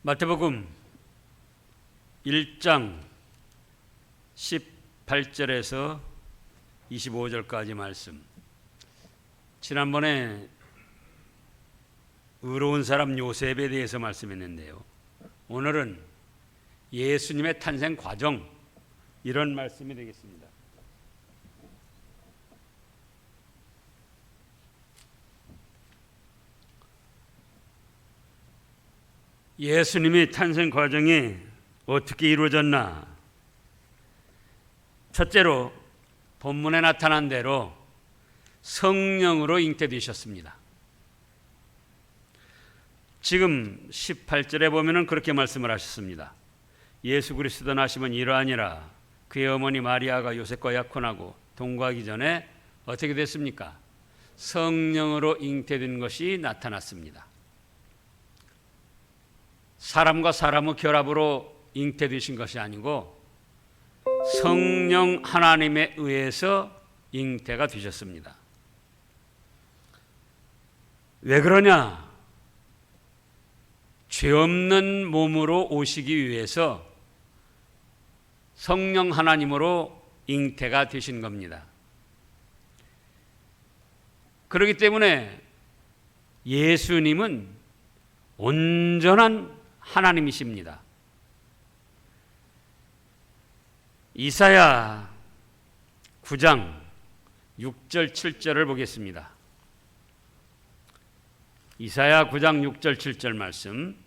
마태복음 1장 18절에서 25절까지 말씀. 지난번에 의로운 사람 요셉에 대해서 말씀했는데요. 오늘은 예수님의 탄생 과정, 이런 말씀이 되겠습니다. 예수님의 탄생 과정이 어떻게 이루어졌나? 첫째로 본문에 나타난 대로 성령으로 잉태되셨습니다. 지금 18절에 보면은 그렇게 말씀을 하셨습니다. 예수 그리스도 나심은 이러하니라. 그의 어머니 마리아가 요셉과 약혼하고 동거하기 전에 어떻게 됐습니까? 성령으로 잉태된 것이 나타났습니다. 사람과 사람의 결합으로 잉태되신 것이 아니고 성령 하나님에 의해서 잉태가 되셨습니다. 왜 그러냐? 죄 없는 몸으로 오시기 위해서 성령 하나님으로 잉태가 되신 겁니다. 그렇기 때문에 예수님은 온전한 하나님이십니다. 이사야 9장 6절 7절을 보겠습니다. 이사야 9장 6절 7절 말씀.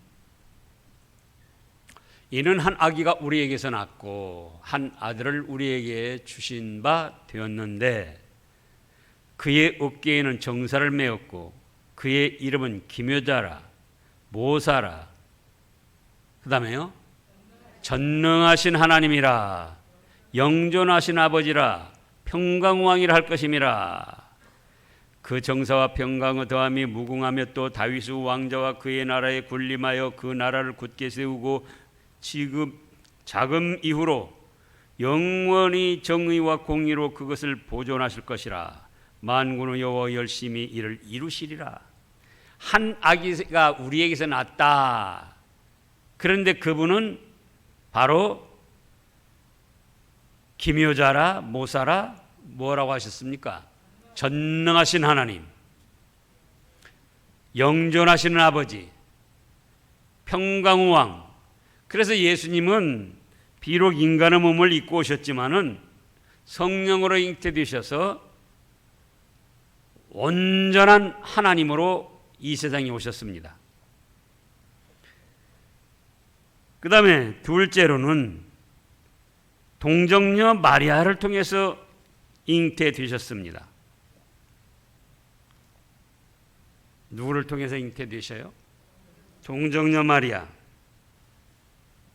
이는 한 아기가 우리에게서 낳고 한 아들을 우리에게 주신 바 되었는데 그의 어깨에는 정사를 메었고 그의 이름은 기묘자라 모사라, 그 다음에요, 전능하신 하나님이라, 영존하신 아버지라, 평강왕이라 할 것임이라. 그 정사와 평강의 더함이 무궁하며 또 다윗의 왕자와 그의 나라에 군림하여 그 나라를 굳게 세우고 지금 자금 이후로 영원히 정의와 공의로 그것을 보존하실 것이라. 만군의 여호와 열심히 이를 이루시리라. 한 아기가 우리에게서 났다. 그런데 그분은 바로 기묘자라 모사라 뭐라고 하셨습니까? 전능하신 하나님, 영존하시는 아버지, 평강의 왕. 그래서 예수님은 비록 인간의 몸을 입고 오셨지만은 성령으로 잉태되셔서 온전한 하나님으로 이 세상에 오셨습니다. 그 다음에 둘째로는 동정녀 마리아를 통해서 잉태되셨습니다. 누구를 통해서 잉태되셔요? 동정녀 마리아.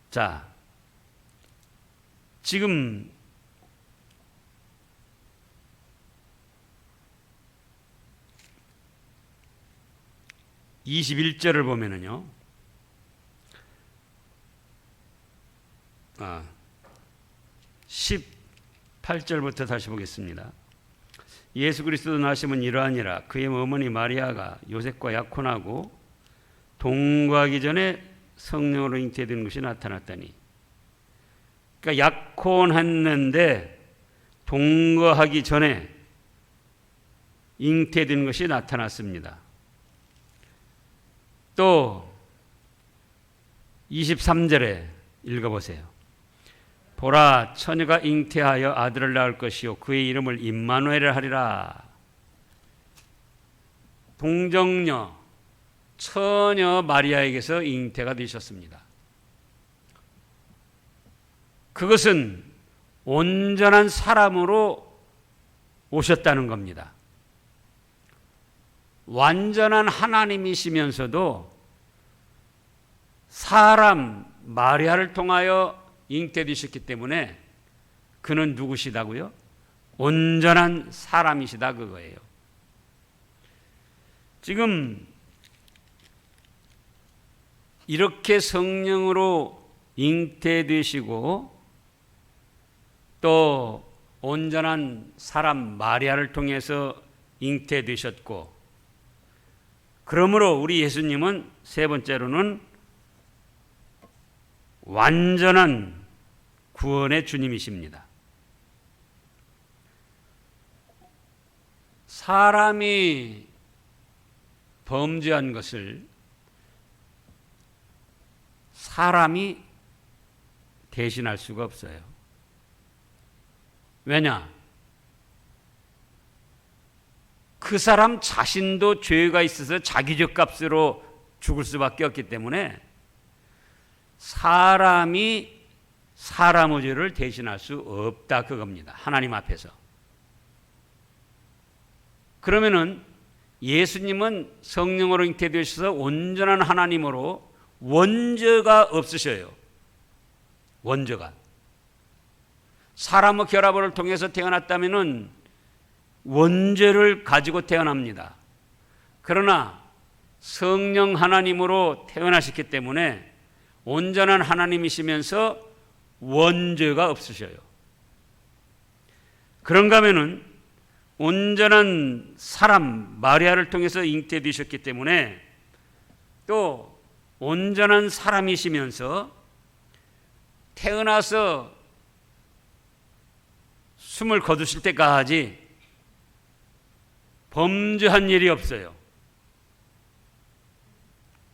자, 지금 (21절을) 보면은요, 18절부터 다시 보겠습니다. 예수 그리스도 나심은 이러하니라. 그의 어머니 마리아가 요셉과 약혼하고 동거하기 전에 성령으로 잉태된 것이 나타났더니, 그러니까 약혼했는데 동거하기 전에 잉태된 것이 나타났습니다. 또 23절에 읽어보세요. 보라, 처녀가 잉태하여 아들을 낳을 것이요 그의 이름을 임마누엘을 하리라. 동정녀 처녀 마리아에게서 잉태가 되셨습니다. 그것은 온전한 사람으로 오셨다는 겁니다. 완전한 하나님이시면서도 사람 마리아를 통하여 잉태되셨기 때문에 그는 누구시다고요? 온전한 사람이시다, 그거예요. 지금 이렇게 성령으로 잉태되시고 또 온전한 사람 마리아를 통해서 잉태되셨고, 그러므로 우리 예수님은 세 번째로는 완전한 구원의 주님이십니다. 사람이 범죄한 것을 사람이 대신할 수가 없어요. 왜냐? 그 사람 자신도 죄가 있어서 자기적 값으로 죽을 수밖에 없기 때문에 사람이 사람의 죄를 대신할 수 없다 그겁니다. 하나님 앞에서. 그러면은 예수님은 성령으로 잉태되셔서 온전한 하나님으로 원죄가 없으셔요. 원죄가. 사람의 결합을 통해서 태어났다면은 원죄를 가지고 태어납니다. 그러나 성령 하나님으로 태어나셨기 때문에 온전한 하나님이시면서 원죄가 없으셔요. 그런가 하면은 온전한 사람 마리아를 통해서 잉태되셨기 때문에 또 온전한 사람이시면서 태어나서 숨을 거두실 때까지 범죄한 일이 없어요.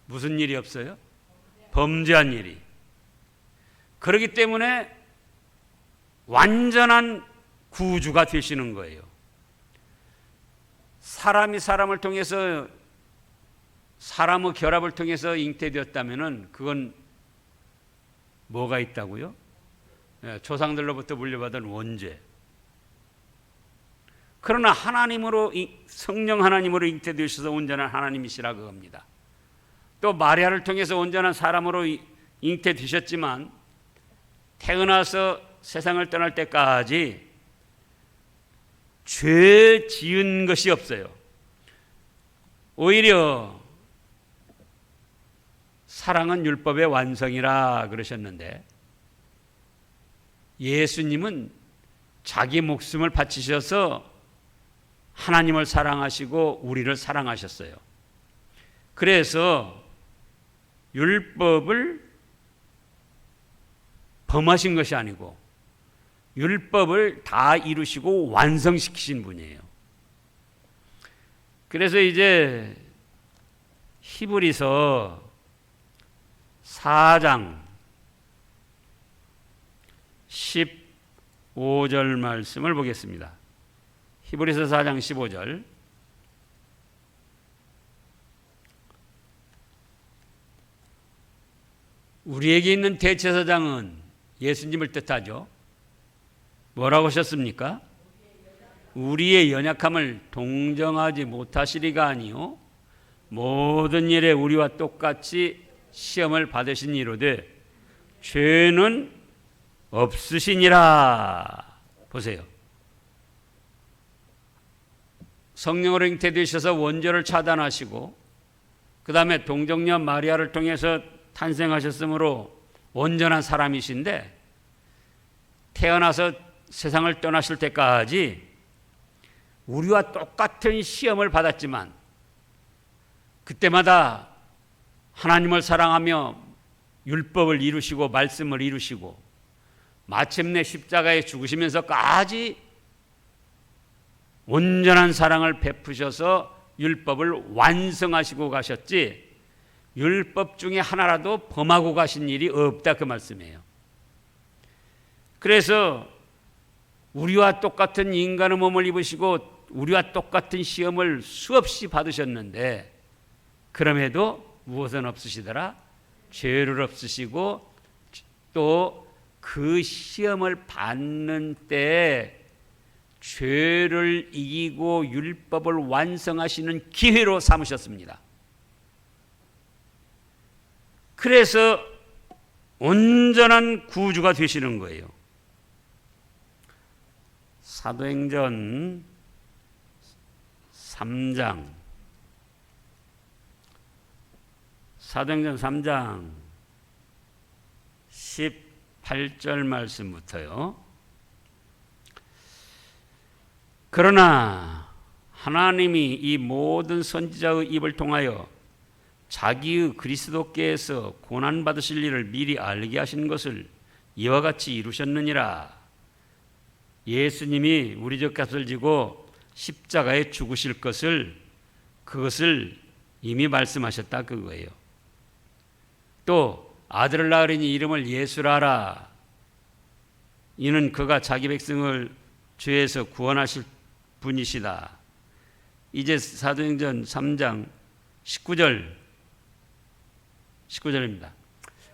무슨 일이 없어요? 범죄한 일이. 그렇기 때문에 완전한 구주가 되시는 거예요. 사람이 사람을 통해서 사람의 결합을 통해서 잉태되었다면은 그건 뭐가 있다고요? 조상들로부터 물려받은 원죄. 그러나 하나님으로 성령 하나님으로 잉태되셔서 온전한 하나님이시라 그겁니다. 또 마리아를 통해서 온전한 사람으로 잉태되셨지만 태어나서 세상을 떠날 때까지 죄 지은 것이 없어요. 오히려 사랑은 율법의 완성이라 그러셨는데 예수님은 자기 목숨을 바치셔서 하나님을 사랑하시고 우리를 사랑하셨어요. 그래서 율법을 범하신 것이 아니고 율법을 다 이루시고 완성시키신 분이에요. 그래서 이제 히브리서 4장 15절 말씀을 보겠습니다. 히브리서 4장 15절. 우리에게 있는 대제사장은 예수님을 뜻하죠. 뭐라고 하셨습니까? 우리의 연약함을 동정하지 못하시리가 아니요 모든 일에 우리와 똑같이 시험을 받으신 이로되 죄는 없으시니라. 보세요. 성령으로 잉태되셔서 원죄를 차단하시고 그 다음에 동정녀 마리아를 통해서 탄생하셨으므로 온전한 사람이신데 태어나서 세상을 떠나실 때까지 우리와 똑같은 시험을 받았지만 그때마다 하나님을 사랑하며 율법을 이루시고 말씀을 이루시고 마침내 십자가에 죽으시면서까지 온전한 사랑을 베푸셔서 율법을 완성하시고 가셨지 율법 중에 하나라도 범하고 가신 일이 없다 그 말씀이에요. 그래서 우리와 똑같은 인간의 몸을 입으시고 우리와 똑같은 시험을 수없이 받으셨는데 그럼에도 무엇은 없으시더라? 죄를 없으시고 또 그 시험을 받는 때에 죄를 이기고 율법을 완성하시는 기회로 삼으셨습니다. 그래서 온전한 구주가 되시는 거예요. 사도행전 3장 사도행전 3장 18절 말씀부터요. 그러나 하나님이 이 모든 선지자의 입을 통하여 자기의 그리스도께서 고난받으실 일을 미리 알게 하신 것을 이와 같이 이루셨느니라. 예수님이 우리 젖값을 지고 십자가에 죽으실 것을, 그것을 이미 말씀하셨다 그거예요. 또 아들을 낳으리니 이름을 예수라 하라. 이는 그가 자기 백성을 죄에서 구원하실 분이시다. 이제 사도행전 3장 19절입니다.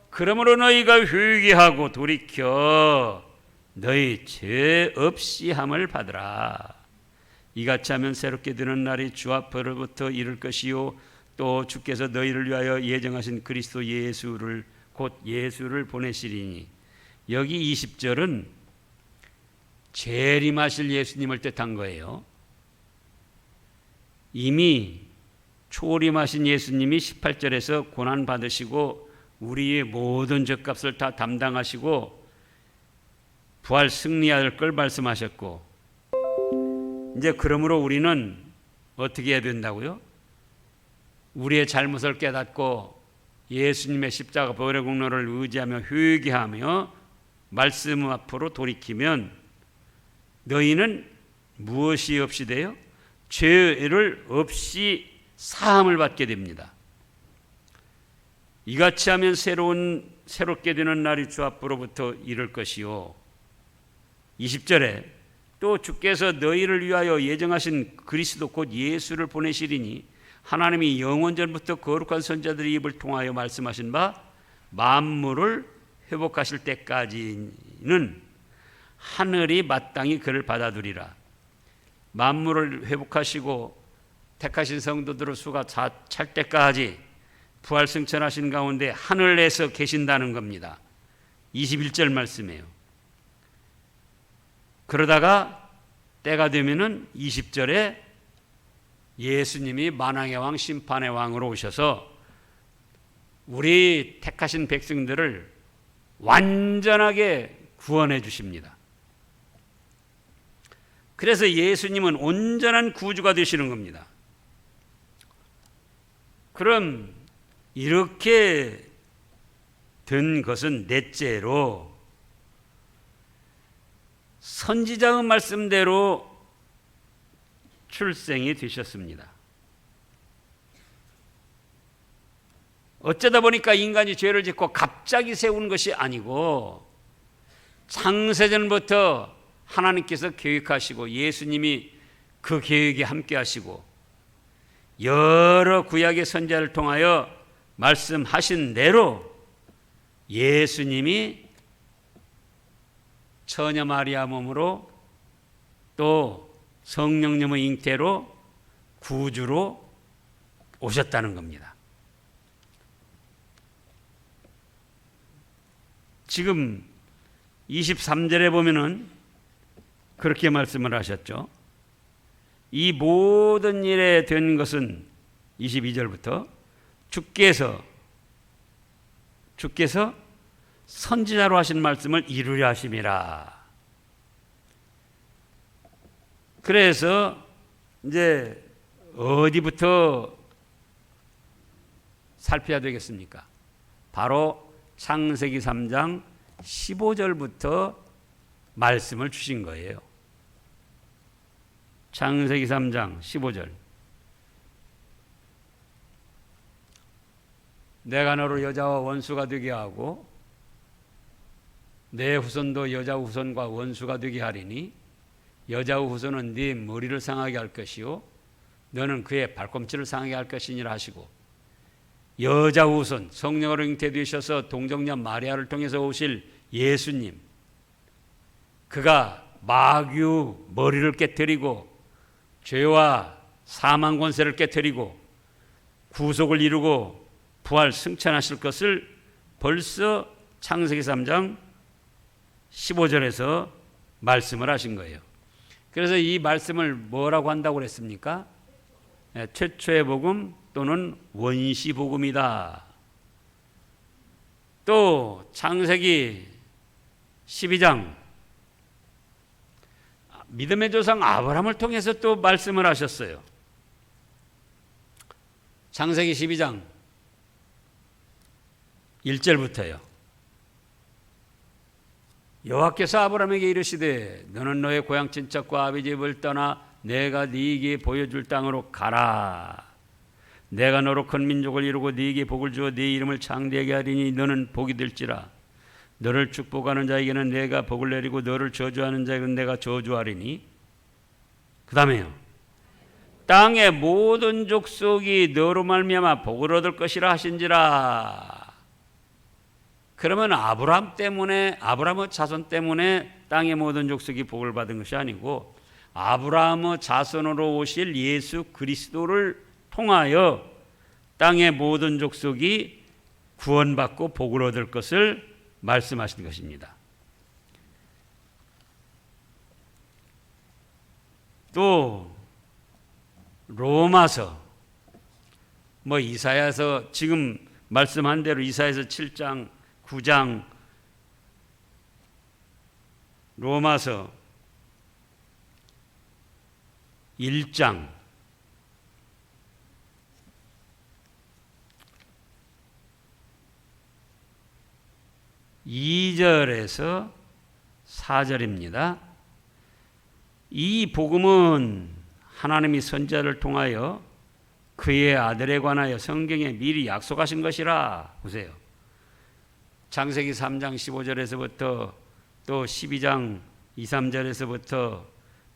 그러므로 너희가 회개하고 돌이켜 너희 죄 없이 함을 받으라. 이같이 하면 새롭게 드는 날이 주 앞으로부터 이를 것이요 또 주께서 너희를 위하여 예정하신 그리스도 예수를 곧 예수를 보내시리니. 여기 20절은 재림하실 예수님을 뜻한 거예요. 이미 초림하신 예수님이 18절에서 고난 받으시고 우리의 모든 죗값을 다 담당하시고 부활 승리할 걸 말씀하셨고, 이제 그러므로 우리는 어떻게 해야 된다고요? 우리의 잘못을 깨닫고 예수님의 십자가 보혈의 공로를 의지하며 회개하며 말씀 앞으로 돌이키면 너희는 무엇이 없이 돼요? 죄를 없이 사함을 받게 됩니다. 이같이 하면 새롭게 되는 날이 주 앞으로부터 이를 것이요. 20절에 또 주께서 너희를 위하여 예정하신 그리스도 곧 예수를 보내시리니 하나님이 영원전부터 거룩한 선자들의 입을 통하여 말씀하신 바 만물을 회복하실 때까지는 하늘이 마땅히 그를 받아두리라. 만물을 회복하시고 택하신 성도들의 수가 찰 때까지 부활 승천하신 가운데 하늘에서 계신다는 겁니다. 21절 말씀이에요. 그러다가 때가 되면은 20절에 예수님이 만왕의 왕 심판의 왕으로 오셔서 우리 택하신 백성들을 완전하게 구원해 주십니다. 그래서 예수님은 온전한 구주가 되시는 겁니다. 그럼 이렇게 된 것은 넷째로 선지자의 말씀대로 출생이 되셨습니다. 어쩌다 보니까 인간이 죄를 짓고 갑자기 세운 것이 아니고 창세전부터 하나님께서 계획하시고 예수님이 그 계획에 함께 하시고 여러 구약의 선지자를 통하여 말씀하신 대로 예수님이 처녀 마리아 몸으로 또 성령님의 잉태로 구주로 오셨다는 겁니다. 지금 23절에 보면은 그렇게 말씀을 하셨죠. 이 모든 일에 된 것은 22절부터 주께서 선지자로 하신 말씀을 이루려 하심이라. 그래서 이제 어디부터 살펴야 되겠습니까? 바로 창세기 3장 15절부터 말씀을 주신 거예요. 창세기 3장 15절. 내가 너를 여자와 원수가 되게 하고 내 후손도 여자 후손과 원수가 되게 하리니 여자 후손은 네 머리를 상하게 할 것이요 너는 그의 발꿈치를 상하게 할 것이니라 하시고, 여자 후손 성령으로 잉태되셔서 동정녀 마리아를 통해서 오실 예수님, 그가 마귀의 머리를 깨뜨리고 죄와 사망 권세를 깨뜨리고 구속을 이루고 부활 승천하실 것을 벌써 창세기 3장 15절에서 말씀을 하신 거예요. 그래서 이 말씀을 뭐라고 한다고 그랬습니까? 최초의 복음 또는 원시 복음이다. 또 창세기 12장 믿음의 조상 아브라함을 통해서 또 말씀을 하셨어요. 창세기 12장 1절부터요. 여호와께서 아브라함에게 이르시되 너는 너의 고향 친척과 아비 집을 떠나 내가 네게 보여줄 땅으로 가라. 내가 너로 큰 민족을 이루고 네게 복을 주어 네 이름을 창대하게 하리니 너는 복이 될지라. 너를 축복하는 자에게는 내가 복을 내리고 너를 저주하는 자에게는 내가 저주하리니. 그 다음에요. 땅의 모든 족속이 너로 말미암아 복을 얻을 것이라 하신지라. 그러면 아브라함의 자손 때문에 땅의 모든 족속이 복을 받은 것이 아니고 아브라함의 자손으로 오실 예수 그리스도를 통하여 땅의 모든 족속이 구원받고 복을 얻을 것을 말씀하신 것입니다. 또 로마서 이사야서 지금 말씀한 대로 이사야서 7장 9장 로마서 1장 2절에서 4절입니다. 이 복음은 하나님이 선지자를 통하여 그의 아들에 관하여 성경에 미리 약속하신 것이라. 보세요. 창세기 3장 15절에서부터 또 12장 2, 3절에서부터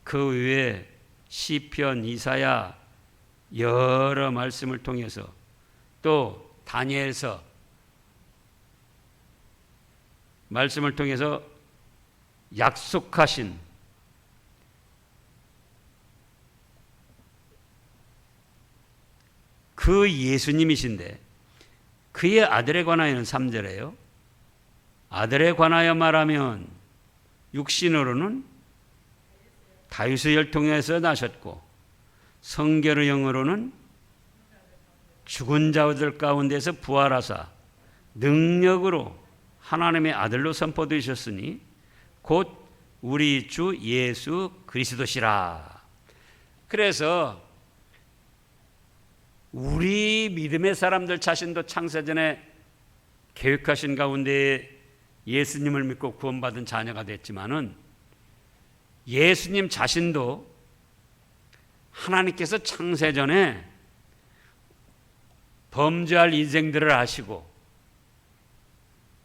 그 외에 시편, 이사야 여러 말씀을 통해서 또 다니엘서 말씀을 통해서 약속하신 그 예수님이신데 그의 아들에 관하여는 3절에요. 아들에 관하여 말하면 육신으로는 다윗의 혈통에서 나셨고 성결의 영으로는 죽은 자들 가운데서 부활하사 능력으로 하나님의 아들로 선포되셨으니 곧 우리 주 예수 그리스도시라. 그래서 우리 믿음의 사람들 자신도 창세전에 계획하신 가운데 예수님을 믿고 구원받은 자녀가 됐지만은 예수님 자신도 하나님께서 창세전에 범죄할 인생들을 아시고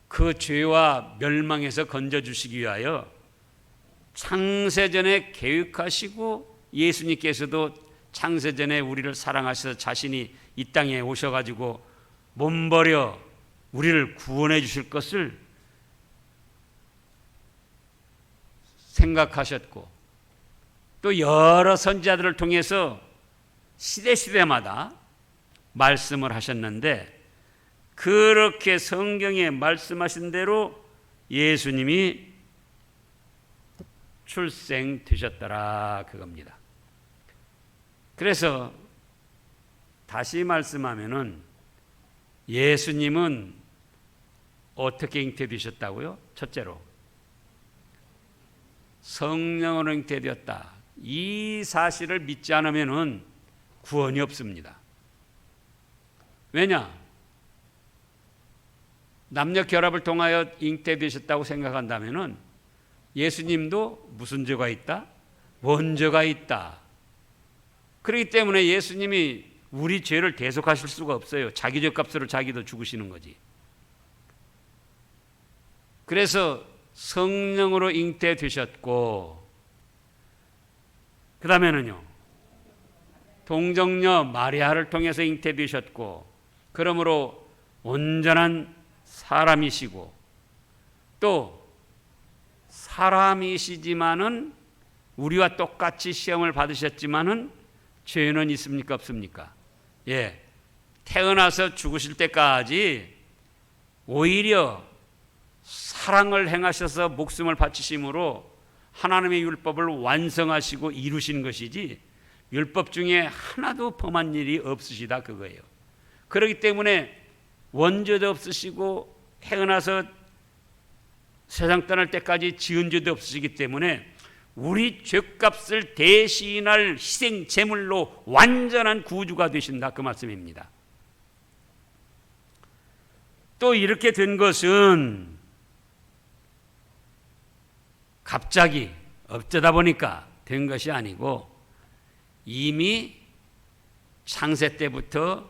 그 죄와 멸망에서 건져주시기 위하여 창세전에 계획하시고 예수님께서도 창세전에 우리를 사랑하셔서 자신이 이 땅에 오셔가지고 몸버려 우리를 구원해 주실 것을 생각하셨고 또 여러 선지자들을 통해서 시대마다 말씀을 하셨는데 그렇게 성경에 말씀하신 대로 예수님이 출생되셨더라 그겁니다. 그래서 다시 말씀하면은 예수님은 어떻게 잉태되셨다고요? 첫째로 성령으로 잉태되었다. 이 사실을 믿지 않으면은 구원이 없습니다. 왜냐? 남녀 결합을 통하여 잉태되셨다고 생각한다면은 예수님도 무슨 죄가 있다? 원죄가 있다. 그렇기 때문에 예수님이 우리 죄를 대속하실 수가 없어요. 자기 죄값으로 자기도 죽으시는 거지. 그래서 성령으로 잉태되셨고 그 다음에는요 동정녀 마리아를 통해서 잉태되셨고 그러므로 온전한 사람이시고 또 사람이시지만은 우리와 똑같이 시험을 받으셨지만은 죄는 있습니까 없습니까? 예, 태어나서 죽으실 때까지 오히려 사랑을 행하셔서 목숨을 바치심으로 하나님의 율법을 완성하시고 이루신 것이지 율법 중에 하나도 범한 일이 없으시다 그거예요. 그렇기 때문에 원죄도 없으시고 태어나서 세상 떠날 때까지 지은 죄도 없으시기 때문에 우리 죄값을 대신할 희생 제물로 완전한 구주가 되신다 그 말씀입니다. 또 이렇게 된 것은 갑자기 어쩌다 보니까 된 것이 아니고 이미 창세 때부터,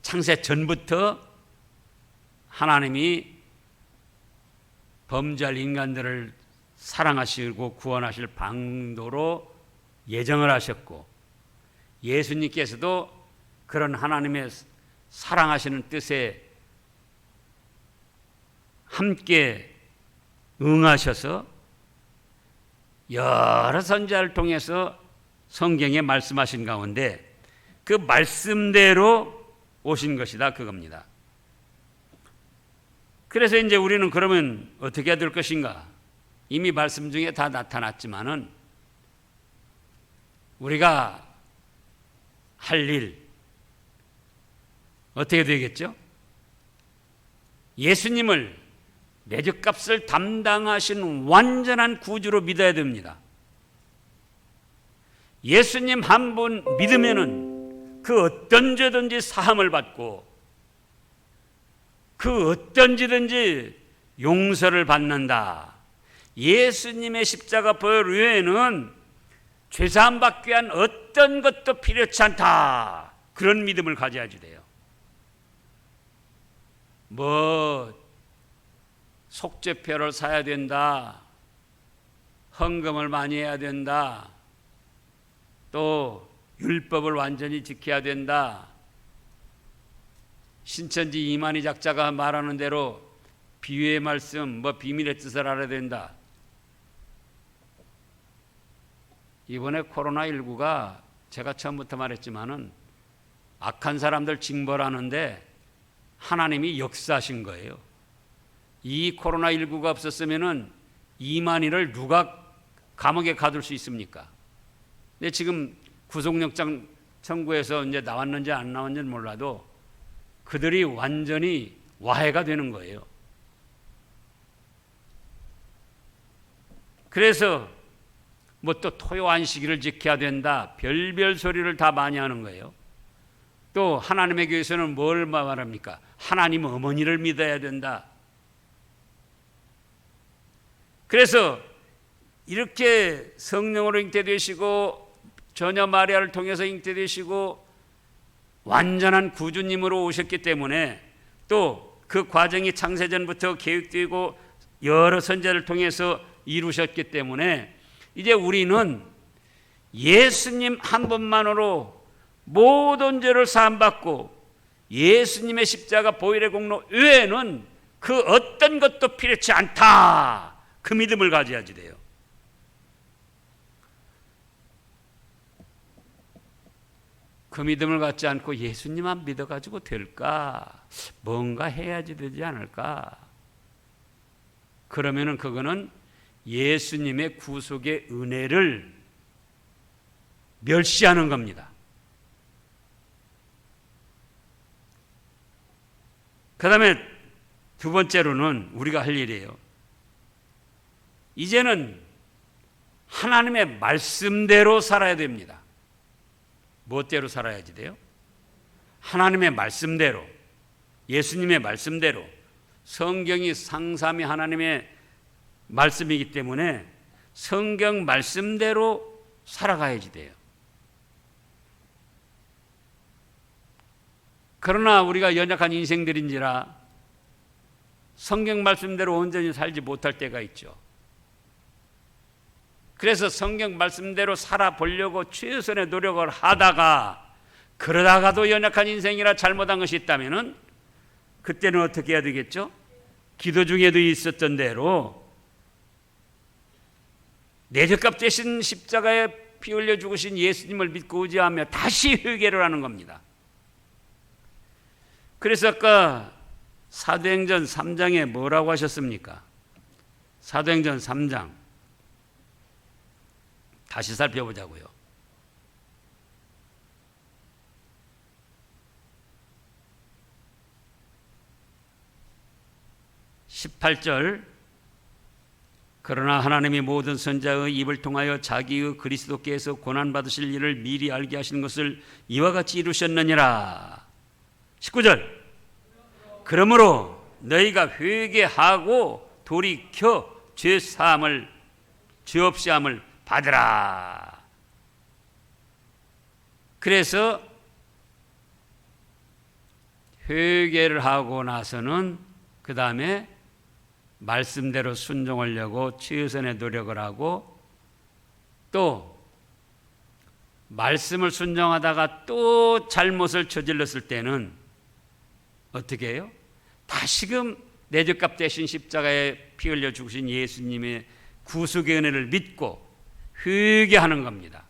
창세 전부터 하나님이 범죄할 인간들을 사랑하시고 구원하실 방도로 예정을 하셨고, 예수님께서도 그런 하나님의 사랑하시는 뜻에 함께 응하셔서 여러 선지자를 통해서 성경에 말씀하신 가운데 그 말씀대로 오신 것이다, 그겁니다. 그래서 이제 우리는 그러면 어떻게 해야 될 것인가? 이미 말씀 중에 다 나타났지만은 우리가 할 일 어떻게 되겠죠? 예수님을 내 죗값을 담당하신 완전한 구주로 믿어야 됩니다. 예수님 한 분 믿으면은 그 어떤 죄든지 사함을 받고 그 어떤 죄든지 용서를 받는다. 예수님의 십자가 보혈 외에는 죄사함 받기 위한 어떤 것도 필요치 않다. 그런 믿음을 가져야지 돼요. 속죄표를 사야 된다. 헌금을 많이 해야 된다. 또 율법을 완전히 지켜야 된다. 신천지 이만희 작자가 말하는 대로 비유의 말씀, 비밀의 뜻을 알아야 된다. 이번에 코로나19가 제가 처음부터 말했지만은 악한 사람들 징벌하는데 하나님이 역사하신 거예요. 이 코로나19가 없었으면은 이만희를 누가 감옥에 가둘 수 있습니까? 근데 지금 구속영장 청구해서 이제 나왔는지 안 나왔는지는 몰라도 그들이 완전히 와해가 되는 거예요. 그래서 또 토요 안식일을 지켜야 된다. 별별 소리를 다 많이 하는 거예요. 또 하나님의 교회에서는 뭘 말합니까? 하나님 어머니를 믿어야 된다. 그래서 이렇게 성령으로 잉태되시고 처녀 마리아를 통해서 잉태되시고 완전한 구주님으로 오셨기 때문에 또 그 과정이 창세전부터 계획되고 여러 선지자를 통해서 이루셨기 때문에 이제 우리는 예수님 한 분만으로 모든 죄를 사함받고 예수님의 십자가 보혈의 공로 외에는 그 어떤 것도 필요치 않다. 그 믿음을 가져야지 돼요. 그 믿음을 갖지 않고 예수님만 믿어가지고 될까? 뭔가 해야지 되지 않을까? 그러면은 그거는 예수님의 구속의 은혜를 멸시하는 겁니다. 그 다음에 두 번째로는 우리가 할 일이에요. 이제는 하나님의 말씀대로 살아야 됩니다. 무엇대로 살아야지 돼요? 하나님의 말씀대로, 예수님의 말씀대로. 성경이 상삼위 하나님의 말씀이기 때문에 성경 말씀대로 살아가야지 돼요. 그러나 우리가 연약한 인생들인지라 성경 말씀대로 온전히 살지 못할 때가 있죠. 그래서 성경 말씀대로 살아보려고 최선의 노력을 하다가 그러다가도 연약한 인생이라 잘못한 것이 있다면 그때는 어떻게 해야 되겠죠? 기도 중에도 있었던 대로 내 죗값 대신 십자가에 피 흘려 죽으신 예수님을 믿고 의지하며 다시 회개를 하는 겁니다. 그래서 아까 사도행전 3장에 뭐라고 하셨습니까? 사도행전 3장 다시 살펴보자고요. 18절 그러나 하나님이 모든 선자의 입을 통하여 자기의 그리스도께서 고난받으실 일을 미리 알게 하시는 것을 이와 같이 이루셨느니라. 19절 그러므로 너희가 회개하고 돌이켜 죄 없이함을 받으라. 그래서 회개를 하고 나서는 그 다음에 말씀대로 순종하려고 최선의 노력을 하고, 또 말씀을 순종하다가 또 잘못을 저질렀을 때는 어떻게 해요? 다시금 내 죄값 대신 십자가에 피 흘려 죽으신 예수님의 구속의 은혜를 믿고 회개하는 겁니다.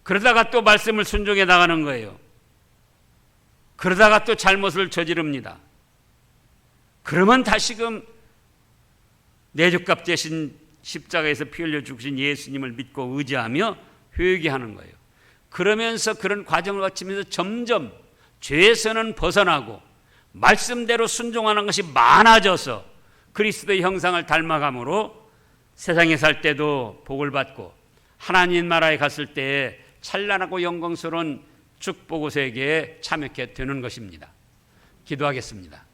그러다가 또 말씀을 순종해 나가는 거예요. 그러다가 또 잘못을 저지릅니다. 그러면 다시금 내 죄값 대신 십자가에서 피 흘려 죽으신 예수님을 믿고 의지하며 회개하는 거예요. 그러면서 그런 과정을 거치면서 점점 죄에서는 벗어나고 말씀대로 순종하는 것이 많아져서 그리스도의 형상을 닮아감으로 세상에 살 때도 복을 받고 하나님 나라에 갔을 때에 찬란하고 영광스러운 축복의 세계에 참여하게 되는 것입니다. 기도하겠습니다.